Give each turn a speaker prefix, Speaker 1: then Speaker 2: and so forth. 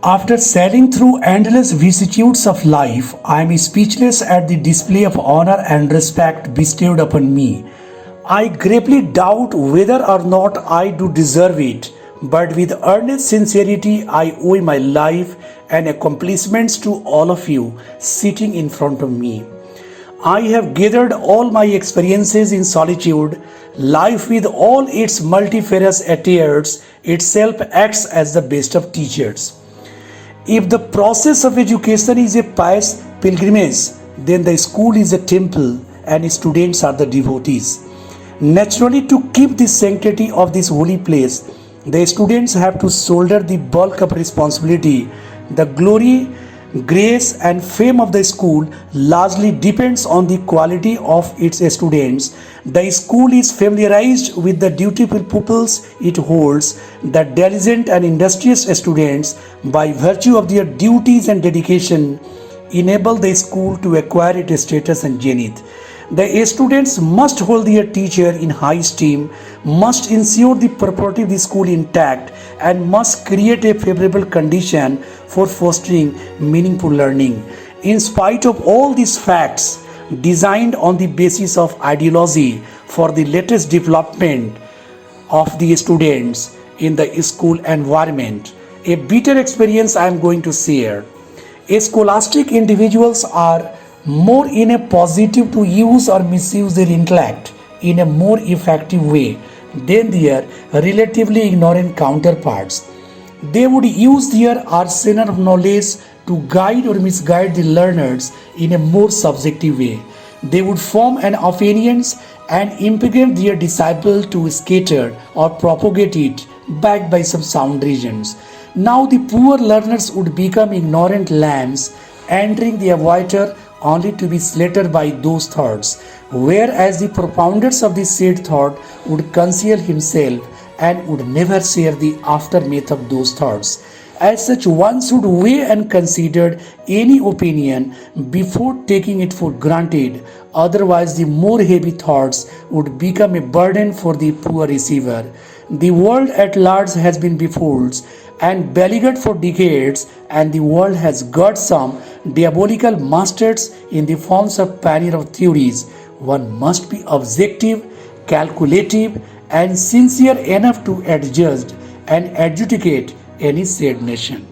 Speaker 1: After sailing through endless vicissitudes of life, I am speechless at the display of honor and respect bestowed upon me. I gravely doubt whether or not I do deserve it, but with earnest sincerity, I owe my life and accomplishments to all of you sitting in front of me. I have gathered all my experiences in solitude. Life, with all its multifarious attires, itself acts as the best of teachers. If the process of education is a pious pilgrimage, then the school is a temple and students are the devotees. Naturally, to keep the sanctity of this holy place, the students have to shoulder the bulk of responsibility. The glory, grace, and fame of the school largely depends on the quality of its students. The school is familiarized with the dutiful pupils it holds. The diligent and industrious students, by virtue of their duties and dedication, enable the school to acquire its status and zenith. The students must hold their teacher in high esteem, must ensure the property of the school intact, and must create a favorable condition for fostering meaningful learning. In spite of all these facts, designed on the basis of ideology for the latest development of the students in the school environment, a bitter experience I am going to share. Scholastic individuals are more in a positive to use or misuse their intellect in a more effective way than their relatively ignorant counterparts. They would use their arsenal of knowledge to guide or misguide the learners in a more subjective way. They would form an opinion and impregnate their disciple to scatter or propagate it backed by some sound reasons. Now the poor learners would become ignorant lambs entering the water only to be slaughtered by those thoughts, whereas the propounders of the said thought would conceal himself and would never share the aftermath of those thoughts. As such, one should weigh and consider any opinion before taking it for granted, otherwise the more heavy thoughts would become a burden for the poor receiver. The world at large has been befooled and beleaguered for decades, and the world has got some diabolical masters in the forms of pioneer of theories. One must be objective, calculative, and sincere enough to adjust and adjudicate any said nation.